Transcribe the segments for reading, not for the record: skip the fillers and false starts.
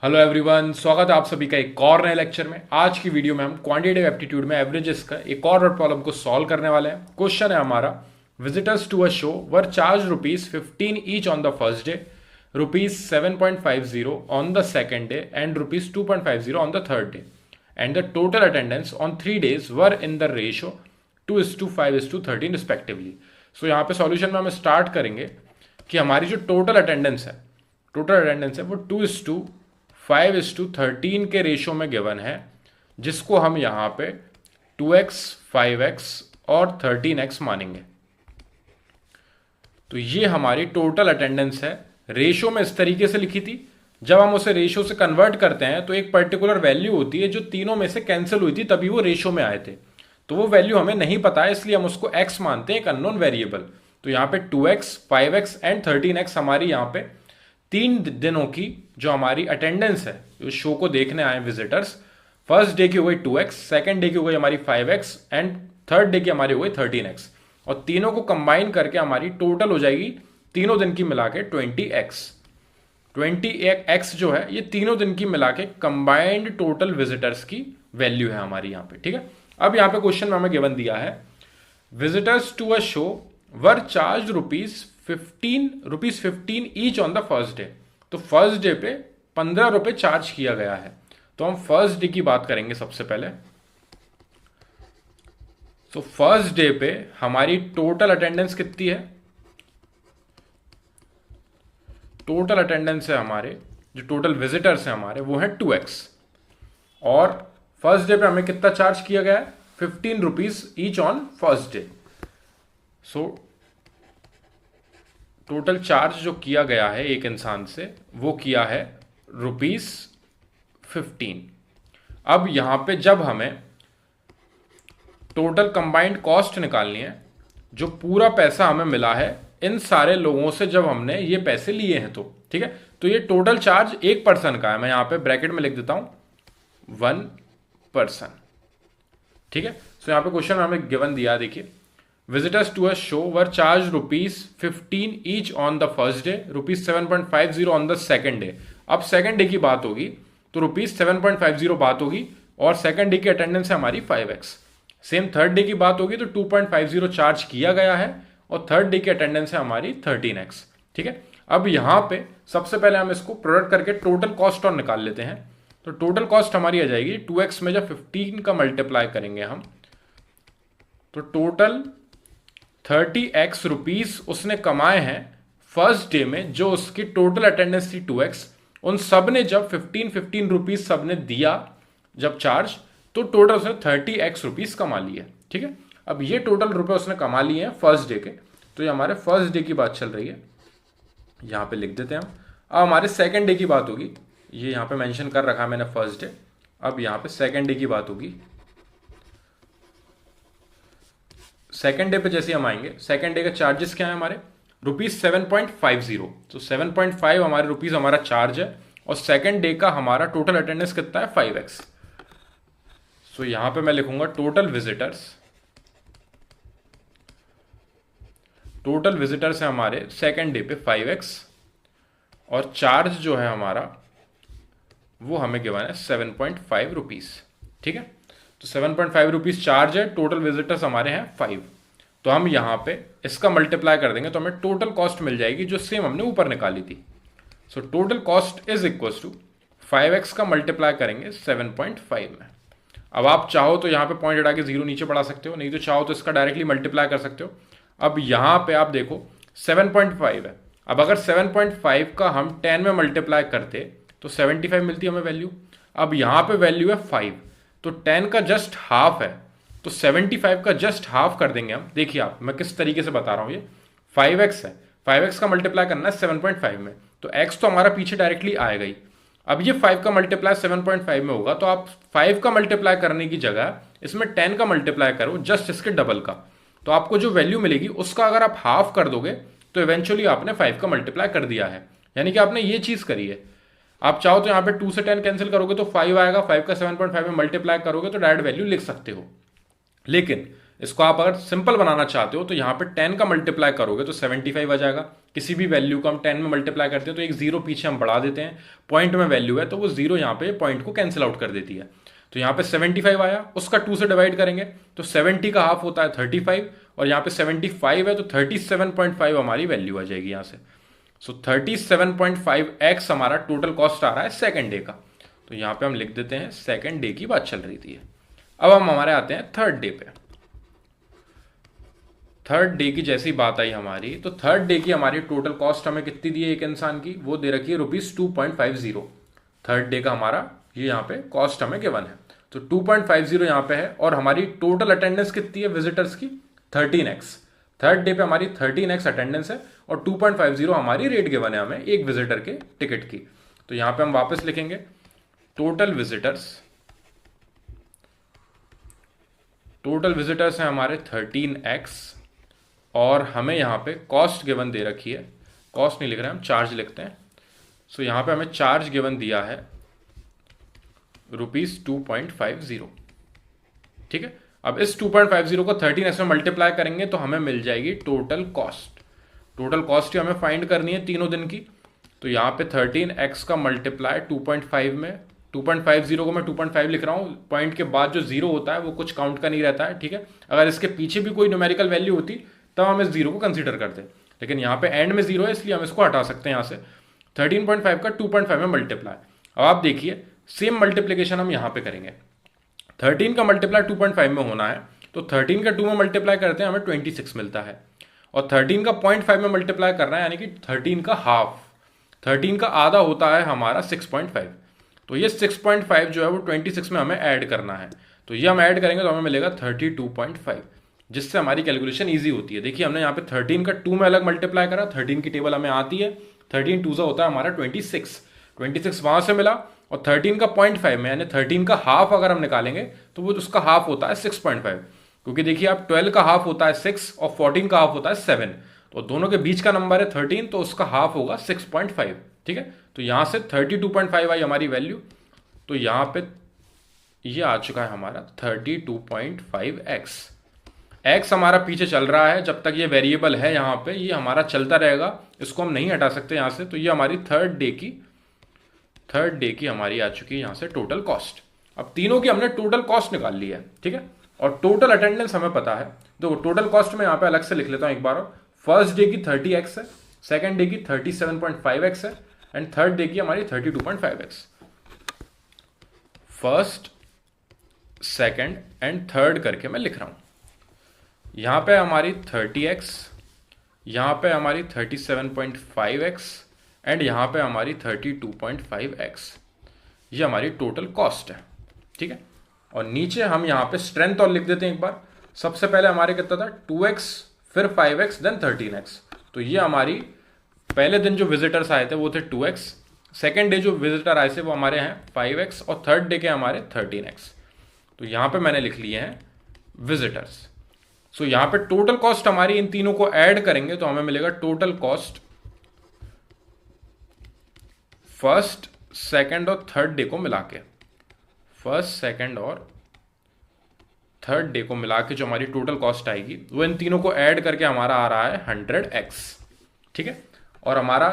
Hello everyone, स्वागत है आप सभी का एक और नए लेक्चर में। आज की वीडियो में हम क्वांटिटेटिव एप्टीट्यूड में एवरेजेस का एक और प्रॉब्लम को सॉल्व करने वाले हैं। क्वेश्चन है हमारा, visitors to a show were charge ₹15 each on the first day, ₹7.50 on the second day and ₹2.50 on the third day, and the total attendance on 3 days were in the ratio 2:5:13 respectively. So यहाँ पे solution में हम start करेंगे कि हमारी जो total attendance है वो 2:5:13 के रेशो में गिवन है, जिसको हम यहाँ पे 2x, 5x और 13x मानेंगे। तो ये हमारी टोटल अटेंडेंस है। रेशो में इस तरीके से लिखी थी। जब हम उसे रेशो से कन्वर्ट करते हैं तो एक पर्टिकुलर वैल्यू होती है जो तीनों में से कैंसिल हुई थी, तभी वो रेशो में आए थे। तो वो वैल्यू हमें नहीं पता है, इसलिए हम उसको x मानते हैं, एक अननोन वेरिएबल। तो यहाँ पे 2x, 5x एंड 13x हमारी यहाँ पे 3 दिनों की जो हमारी अटेंडेंस है, जो शो को देखने आए विजिटर्स, फर्स्ट डे की हो गई 2x, सेकेंड डे की हो गई हमारी 5x एंड थर्ड डे की हमारी हो गई 13x। और तीनों को कंबाइन करके हमारी टोटल हो जाएगी तीनों दिन की मिला के 20x। 20x जो है ये तीनों दिन की मिला के कंबाइंड टोटल विजिटर्स की वैल्यू है हमारी यहाँ पे। ठीक है, अब यहाँ पे क्वेश्चन में हमें गिवन दिया है, visitors to a show were charge ₹15 each on the first day. तो फर्स्ट डे पे 15 रुपए चार्ज किया गया है। तो हम फर्स्ट डे की बात करेंगे सबसे पहले। तो फर्स्ट डे पे हमारी टोटल अटेंडेंस कितनी है? टोटल अटेंडेंस है हमारे, जो टोटल विजिटर्स हैं हमारे, वो है 2x। और फर्स्ट डे पे हमें कितना चार्ज किया गया है? ₹15 each on first day. So total charge जो किया गया है एक इंसान से, वो किया है ₹15। अब यहां पे जब हमें टोटल कंबाइंड कॉस्ट निकालनी है, जो पूरा पैसा हमें मिला है इन सारे लोगों से जब हमने ये पैसे लिए हैं, तो ठीक है, तो ये टोटल चार्ज एक पर्सन का है। मैं यहां पे ब्रैकेट में लिख देता हूं 1 पर्सन। ठीक है, सो यहां पे क्वेश्चन हमें गिवन दिया, देखिए, visitors to a show were charge ₹15 each on the first day, ₹7.50 on the second day. अब सेकेंड डे की बात होगी तो ₹7.50 बात होगी, और सेकेंड डे की अटेंडेंस है हमारी 5x। सेम थर्ड डे की बात होगी तो 2.50 चार्ज किया गया है, और थर्ड डे की अटेंडेंस है हमारी 13x। ठीक है, अब यहां पे सबसे पहले हम इसको प्रोडक्ट करके टोटल कॉस्ट और निकाल लेते हैं। तो टोटल कॉस्ट हमारी आ जाएगी 2x में जब 15 का मल्टीप्लाई करेंगे हम, तो टोटल 30x रुपीज उसने कमाए हैं फर्स्ट डे में। जो उसकी टोटल अटेंडेंस थी 2x, उन सब ने जब 15 रुपीज सब ने दिया जब चार्ज, तो टोटल उसने 30x रुपीज कमा लिए। ठीक है, अब ये टोटल रुपए उसने कमा लिए हैं फर्स्ट डे के। तो ये हमारे फर्स्ट डे की बात चल रही है, यहां पे लिख देते हैं हम। अब हमारे सेकेंड डे की बात होगी, ये यहां पे मेंशन कर रखा है मैंने फर्स्ट डे। अब यहां पे सेकेंड डे की बात होगी। सेकेंड डे पे जैसे हम आएंगे, सेकेंड डे का चार्जेस क्या है हमारे? ₹7.50। तो 7.5 हमारे रुपीज हमारा चार्ज है, और सेकेंड डे का हमारा टोटल अटेंडेंस कितना है? 5x। सो यहां पे मैं लिखूंगा टोटल विजिटर्स है हमारे सेकेंड डे पे 5x, और चार्ज जो है हमारा वो हमें गिवन है ₹7.5। ठीक है, तो ₹7.5 चार्ज है, टोटल विजिटर्स हमारे हैं 5। तो हम यहां पे इसका मल्टीप्लाई कर देंगे तो हमें टोटल कॉस्ट मिल जाएगी, जो सेम हमने ऊपर निकाली थी। So total cost is equal to 5x का मल्टीप्लाई करेंगे 7.5 में। अब आप चाहो तो यहां पे पॉइंट हटा के 0 नीचे बढ़ा सकते हो, नहीं तो चाहो तो इसका डायरेक्टली मल्टीप्लाई कर सकते हो। अब यहां पे आप देखो 7.5 है। अब अगर 7.5 का हम 10 में मल्टीप्लाई करते तो 75 मिलती हमें वैल्यू। अब यहां पे वैल्यू है 5, तो 10 का जस्ट हाफ है, तो 75 का जस्ट हाफ कर देंगे हम। देखिए आप, मैं किस तरीके से बता रहा हूं, ये 5x है, 5x का मल्टीप्लाई करना है 7.5 में, तो x तो हमारा पीछे डायरेक्टली आएगा ही। अब ये 5 का मल्टीप्लाई 7.5 में होगा, तो आप 5 का मल्टीप्लाई करने की जगह इसमें 10 का मल्टीप्लाई करो, जस्ट इसके डबल का। तो आपको जो वैल्यू मिलेगी उसका अगर आप हाफ कर दोगे तो इवेंचुअली आपने 5 का मल्टीप्लाई कर दिया है, यानी कि आपने ये चीज करी है। आप चाहो तो यहाँ पे 2 से 10 कैंसिल करोगे तो 5 आएगा, 5 का 7.5 में मल्टीप्लाई करोगे तो डायरेक्ट वैल्यू लिख सकते हो। लेकिन इसको आप अगर सिंपल बनाना चाहते हो तो यहाँ पे 10 का मल्टीप्लाई करोगे तो 75 आ जाएगा, किसी भी वैल्यू को हम 10 में मल्टीप्लाई करते हैं तो एक जीरो पीछे हम बढ़ा देते हैं, पॉइंट में वैल्यू है तो वो जीरो यहाँ पे पॉइंट को कैंसिल आउट कर देती है। तो यहाँ पे 75 आया, उसका 2 से डिवाइड करेंगे तो 70 का हाफ होता है 35, और यहाँ पे 75 है तो 37.5 हमारी वैल्यू आ जाएगी यहाँ से। सो 37.5x हमारा टोटल कॉस्ट आ रहा है सेकेंड डे का। तो यहाँ पे हम लिख देते हैं सेकेंड डे की बात चल रही थी। अब हम हमारे आते हैं थर्ड डे पे। थर्ड डे की जैसी बात आई हमारी, तो थर्ड डे की हमारी टोटल कॉस्ट हमें कितनी दी है एक इंसान की, वो दे रखी है ₹2.50। थर्ड डे का हमारा ये यहाँ पे कॉस्ट हमें गिवन है, तो 2.50 यहाँ पे है। और हमारी टोटल अटेंडेंस कितनी है विजिटर्स की, 13x। थर्ड डे पे हमारी 13x अटेंडेंस है और 2.50 हमारी रेट गिवन है हमें एक विजिटर के टिकट की। तो यहाँ पे हम वापस लिखेंगे टोटल विजिटर्स हैं हमारे 13x, और हमें यहाँ पे कॉस्ट गिवन दे रखी है, कॉस्ट नहीं लिख रहे हम चार्ज लिखते हैं। सो यहाँ पे हमें चार्ज गिवन दिया है ₹2.50। ठीक है, अब इस 2.50 को 13x में मल्टीप्लाई करेंगे तो हमें मिल जाएगी टोटल कॉस्ट। टोटल कॉस्ट ही हमें फाइंड करनी है तीनों दिन की। तो यहाँ पे 13x का मल्टीप्लाई 2.5 में, 2.50 को मैं 2.5 लिख रहा हूँ, पॉइंट के बाद जो जीरो होता है वो कुछ काउंट का नहीं रहता है। ठीक है, अगर इसके पीछे भी कोई न्यूमेरिकल वैल्यू होती तब हम इस जीरो को कंसीडर करते, लेकिन यहाँ पे एंड में जीरो है इसलिए हम इसको हटा सकते हैं यहाँ से। 13.5 का 2.5 में मल्टीप्लाई। अब आप देखिए सेम मल्टीप्लीकेशन हम यहाँ पे करेंगे। 13 का मल्टीप्लाई 2.5 में होना है तो 13 का 2 में मल्टीप्लाई करते हैं हमें 26 मिलता है, और 13 का 0.5 में मल्टीप्लाई करना है यानी कि 13 का हाफ, 13 का आधा होता है हमारा 6.5। तो ये 6.5 जो है वो 26 में हमें ऐड करना है, तो ये हम ऐड करेंगे तो हमें मिलेगा 32.5, जिससे हमारी कैलकुलेशन ईजी होती है। देखिए हमने यहाँ पे 13 का 2 में अलग मल्टीप्लाई करा, 13 की टेबल हमें आती है, 13 2 होता है हमारा 26 वहां से मिला, और 13 का 0.5 में यानी 13 का हाफ अगर हम निकालेंगे तो वो उसका हाफ होता है 6.5, क्योंकि देखिए आप 12 का हाफ होता है 6 और 14 का हाफ होता है 7, तो दोनों के बीच का नंबर है 13, तो उसका हाफ होगा 6.5। ठीक है, तो यहां से 32.5 आई हमारी वैल्यू, तो यहां पे ये आ चुका है हमारा 32.5x। x हमारा पीछे चल रहा है, जब तक ये वेरिएबल है यहाँ पे ये हमारा चलता रहेगा, इसको हम नहीं हटा सकते यहाँ से। तो ये हमारी थर्ड डे की हमारी आ चुकी है यहाँ से टोटल कॉस्ट। अब तीनों की हमने टोटल कॉस्ट निकाल ली है। ठीक है, और टोटल अटेंडेंस हमें पता है। देखो टोटल कॉस्ट में यहाँ पे अलग से लिख लेता हूँ एक बार और। फर्स्ट डे की 30x है, सेकेंड डे की 37.5x है, एंड थर्ड डे की हमारी 32.5x। First, second and third करके मैं लिख रहा हूं। यहां पे हमारी 30x, यहां पे हमारी 37.5x एंड यहां पे हमारी 32.5x। ये हमारी टोटल कॉस्ट है। ठीक है, और नीचे हम यहां पे स्ट्रेंथ और लिख देते हैं एक बार। सबसे पहले हमारे कितना था 2x, फिर 5x, देन 13x। तो ये हमारी पहले दिन जो विजिटर्स आए थे वो थे 2x, सेकेंड डे जो विजिटर आए थे वो हमारे हैं 5x, और थर्ड डे के हमारे 13x। तो यहां पे मैंने लिख लिए हैं विजिटर्स। सो यहां पे टोटल कॉस्ट हमारी इन तीनों को ऐड करेंगे तो हमें मिलेगा टोटल कॉस्ट फर्स्ट, सेकंड और थर्ड डे को मिला के, फर्स्ट, सेकंड और थर्ड डे को मिला के जो हमारी टोटल कॉस्ट आएगी वो इन तीनों को ऐड करके हमारा आ रहा है 100x। ठीक है, और हमारा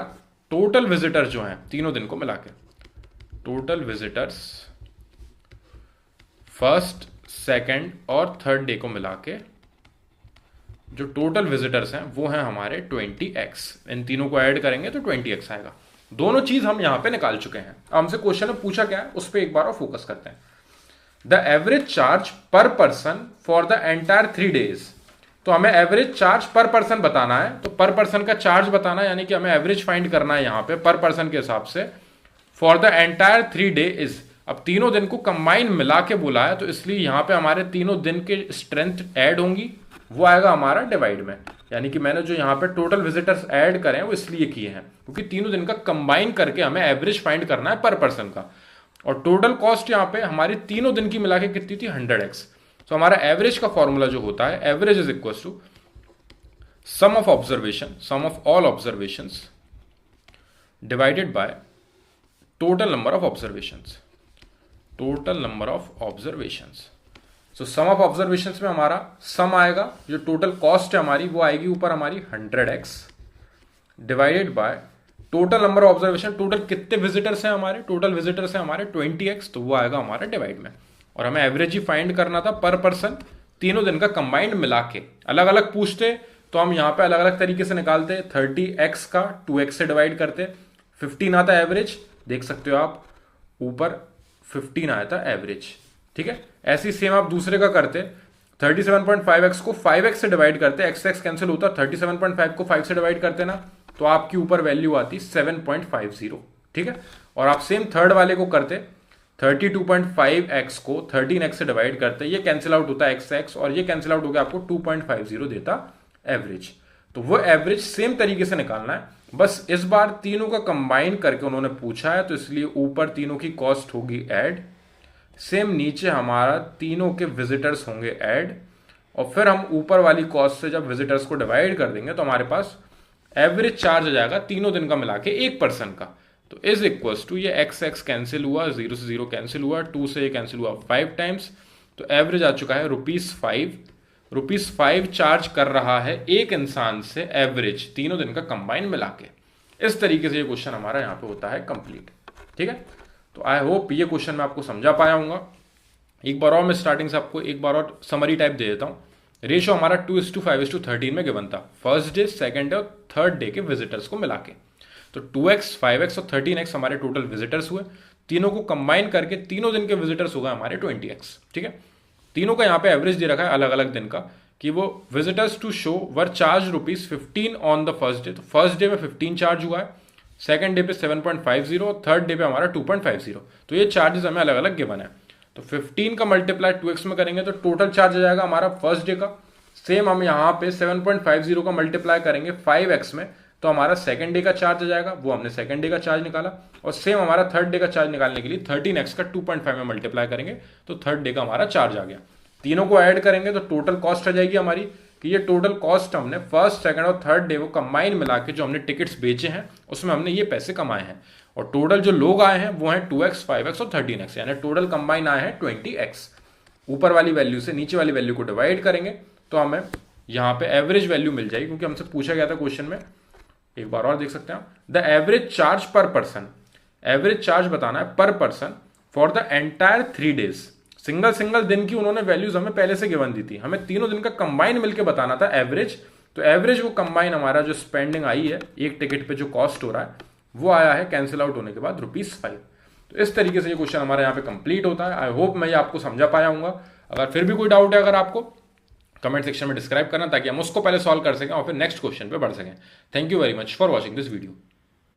टोटल विजिटर जो है तीनों दिन को मिला के, टोटल विजिटर्स फर्स्ट, सेकंड और थर्ड डे को मिला के जो टोटल विजिटर्स हैं वो हैं हमारे 20x। इन तीनों को ऐड करेंगे तो 20x आएगा। दोनों चीज हम यहां पे निकाल चुके हैं। हमसे क्वेश्चन में पूछा क्या है उस पर एक बार और फोकस करते हैं। द एवरेज चार्ज पर person for the entire 3 days। तो हमें एवरेज चार्ज पर पर्सन बताना है, तो पर पर्सन का चार्ज बताना है, यानी कि हमें एवरेज फाइंड करना है यहां पे पर पर्सन के हिसाब से फॉर द एंटायर 3 days। अब तीनों दिन को कंबाइन मिला के बोला है तो इसलिए यहां पे हमारे तीनों दिन के स्ट्रेंथ ऐड होंगी, वो आएगा हमारा डिवाइड में। यानी कि मैंने जो यहाँ पे टोटल विजिटर्स ऐड करे हैं वो इसलिए किए हैं क्योंकि तीनों दिन का कंबाइन करके हमें एवरेज फाइंड करना है पर पर्सन का। और टोटल कॉस्ट यहाँ पे हमारी तीनों दिन की मिला के कितनी थी 100x। तो हमारा एवरेज का फॉर्मूला जो होता है average is equal to sum of observation, sum of all observations divided by total number of observations, total number of observations. So sum of observations में हमारा सम आएगा, जो टोटल कॉस्ट है हमारी वो आएगी ऊपर हमारी 100x divided by total number of observation, total कितने विजिटर्स हैं हमारे, टोटल विजिटर्स हैं हमारे 20x, तो वो आएगा हमारा डिवाइड में। और हमें एवरेज ही फाइंड करना था पर पर्सन, तीनों दिन का कंबाइंड मिला के। अलग अलग पूछते तो हम यहाँ पे अलग अलग तरीके से निकालते, 30x का 2x से डिवाइड करते, 15 आता एवरेज, देख सकते हो आप ऊपर 15 आया था एवरेज, ठीक है। ऐसे ही सेम आप दूसरे का करते, 37.5x को 5x से डिवाइड करते, x कैंसिल होता, 37.5 को 5 से डिवाइड करते ना, तो आपकी ऊपर वैल्यू आती 7.50, ठीक है। और आप सेम थर्ड वाले को करते, 32.5x को 13x से डिवाइड करते, ये कैंसिल आउट होता है x और ये कैंसिल आउट हो गया, आपको 2.50 देता एवरेज। तो वो एवरेज सेम तरीके से निकालना है, बस इस बार तीनों का कंबाइन करके उन्होंने पूछा है, तो इसलिए ऊपर तीनों की कॉस्ट होगी ऐड, सेम नीचे हमारा तीनों के विजिटर्स होंगे ऐड, और फिर हम ऊपर वाली कॉस्ट से जब विजिटर्स को डिवाइड कर देंगे तो हमारे पास एवरेज चार्ज आ जाएगा तीनों दिन का मिला के एक पर्सन का। तो इज इक्वल्स टू ये x कैंसिल हुआ, 0 से 0 कैंसिल हुआ, 2 से ये कैंसिल हुआ 5 टाइम्स, तो एवरेज आ चुका है ₹5 चार्ज कर रहा है एक इंसान से एवरेज तीनों दिन का कंबाइन मिला के। इस तरीके से ये क्वेश्चन हमारा यहाँ पे होता है कंप्लीट, ठीक है। तो आई होप ये क्वेश्चन मैं आपको समझा पाया हूँ। एक बार और मैं स्टार्टिंग से आपको एक बार और समरी टाइप दे देता हूँ। रेशो हमारा 2:5:13 में गिवन था, फर्स्ट डे, सेकंड डे और थर्ड डे के विजिटर्स को मिला के। तो 2x, 5x और 13x हमारे टोटल विजिटर्स हुए, तीनों को कंबाइन करके तीनों दिन के विजिटर्स हो गए हमारे 20x, ठीक है। तीनों का यहाँ पे एवरेज दे रखा है अलग अलग दिन का, कि वो visitors to show were charge ₹15 on the first day, तो फर्स्ट डे में 15 चार्ज हुआ है, सेकंड डे पे 7.50 और थर्ड डे पे हमारा 2.50। तो ये चार्जेस हमें अलग अलग गिवन है। तो 15 का मल्टीप्लाई 2x में करेंगे तो टोटल चार्ज आ जाएगा हमारा फर्स्ट डे का। सेम हम यहाँ पे 7.50 का मल्टीप्लाई करेंगे 5x में, तो हमारा सेकंड डे का चार्ज आ जाएगा, वो हमने सेकंड डे का चार्ज निकाला। और सेम हमारा थर्ड डे का चार्ज निकालने के लिए 13x का 2.5 में मल्टीप्लाई करेंगे तो थर्ड डे का हमारा चार्ज आ गया। तीनों को ऐड करेंगे तो टोटल कॉस्ट आ जाएगी हमारी, कि ये टोटल कॉस्ट हमने फर्स्ट, सेकंड और थर्ड डे को कंबाइन मिला के जो हमने टिकट्स बेचे हैं उसमें हमने ये पैसे कमाए हैं। और टोटल जो लोग आए हैं वो हैं 2x, 5x और 13x, यानी टोटल कंबाइन आए हैं 20x। ऊपर वाली वैल्यू से नीचे वाली वैल्यू को डिवाइड करेंगे तो हमें यहाँ पे एवरेज वैल्यू मिल जाएगी, क्योंकि हमसे पूछा गया था क्वेश्चन में। एक बार और देख सकते हैं, द एवरेज चार्ज पर पर्सन, एवरेज चार्ज बताना है पर person for the entire 3 days. Single single दिन की उन्होंने वैल्यूज हमें पहले से गिवन दी थी, हमें तीनों दिन का कंबाइन मिलके बताना था एवरेज। तो एवरेज वो कंबाइन हमारा जो स्पेंडिंग आई है एक टिकट पे जो कॉस्ट हो रहा है वो आया है कैंसिल आउट होने के बाद ₹5। तो इस तरीके से ये क्वेश्चन हमारे यहाँ पे कंप्लीट होता है। आई होप मैं ये आपको समझा पाया हूँ। अगर फिर भी कोई डाउट है अगर आपको, कमेंट सेक्शन में डिस्क्राइब करना ताकि हम उसको पहले सॉल्व कर सकें और फिर नेक्स्ट क्वेश्चन पे बढ़ सकें। Thank you very much for watching this video.